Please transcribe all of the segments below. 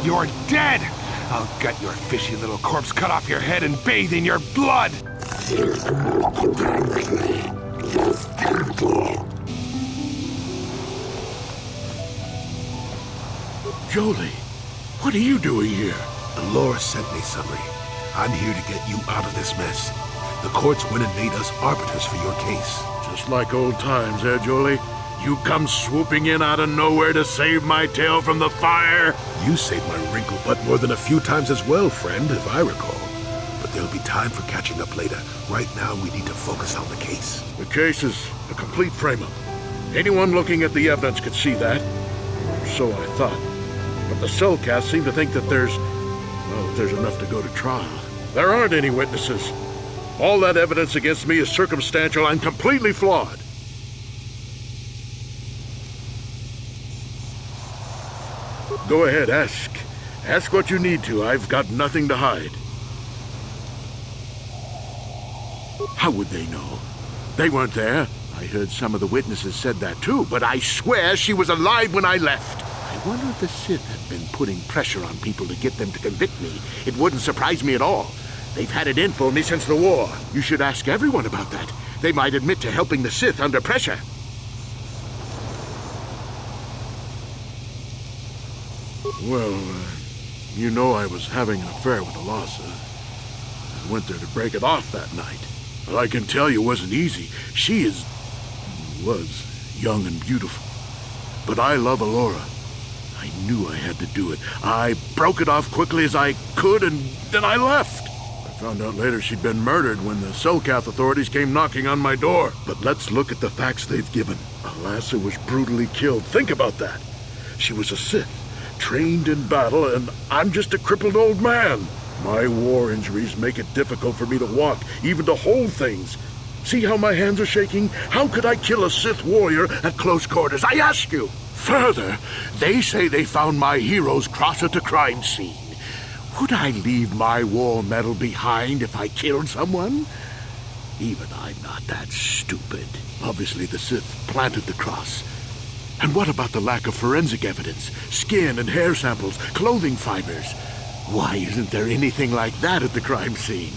You're dead! I'll gut your fishy little corpse, cut off your head, and bathe in your blood! Jolie, what are you doing here? The Laura sent me, Sunry. I'm here to get you out of this mess. The courts went and made us arbiters for your case. Just like old times, Jolie? You come swooping in out of nowhere to save my tail from the fire? You saved my wrinkle butt more than a few times as well, friend, if I recall. But there'll be time for catching up later. Right now, we need to focus on the case. The case is a complete frame-up. Anyone looking at the evidence could see that. Or so I thought. But the cellcats seem to think that there's enough to go to trial. There aren't any witnesses. All that evidence against me is circumstantial and completely flawed. Go ahead, ask. Ask what you need to. I've got nothing to hide. How would they know? They weren't there. I heard some of the witnesses said that too, but I swear she was alive when I left. I wonder if the Sith have been putting pressure on people to get them to convict me. It wouldn't surprise me at all. They've had it in for me since the war. You should ask everyone about that. They might admit to helping the Sith under pressure. Well, you know I was having an affair with Alasa. I went there to break it off that night. Well, I can tell you it wasn't easy. She was young and beautiful. But I love Alora. I knew I had to do it. I broke it off quickly as I could, and then I left. I found out later she'd been murdered when the Selkath authorities came knocking on my door. But let's look at the facts they've given. Alasa was brutally killed. Think about that. She was a Sith, trained in battle, and I'm just a crippled old man. My war injuries make it difficult for me to walk, even to hold things. See how my hands are shaking? How could I kill a Sith warrior at close quarters? I ask you. Further, they say they found my hero's cross at the crime scene. Would I leave my war medal behind if I killed someone? Even I'm not that stupid. Obviously, the Sith planted the cross. And what about the lack of forensic evidence? Skin and hair samples, clothing fibers. Why isn't there anything like that at the crime scene?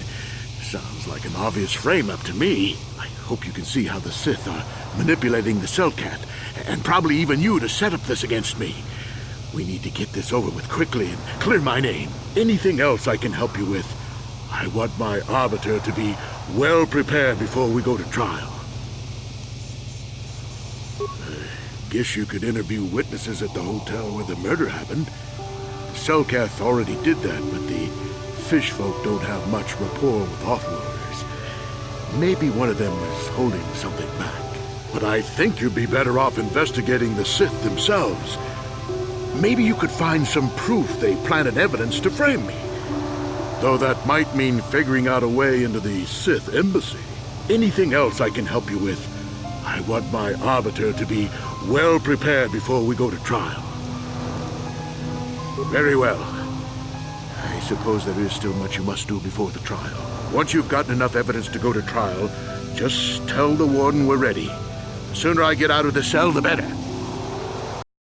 Sounds like an obvious frame-up to me. I hope you can see how the Sith are manipulating the Selkat, and probably even you to set up this against me. We need to get this over with quickly and clear my name. Anything else I can help you with? I want my arbiter to be well prepared before we go to trial. Guess you could interview witnesses at the hotel where the murder happened. Selkath already did that, but the fish folk don't have much rapport with offworlders. Maybe one of them is holding something back. But I think you'd be better off investigating the Sith themselves. Maybe you could find some proof they planted evidence to frame me. Though that might mean figuring out a way into the Sith embassy. Anything else I can help you with? I want my arbiter to be well prepared before we go to trial. Very well. I suppose there is still much you must do before the trial. Once you've gotten enough evidence to go to trial, just tell the warden we're ready. The sooner I get out of the cell, the better.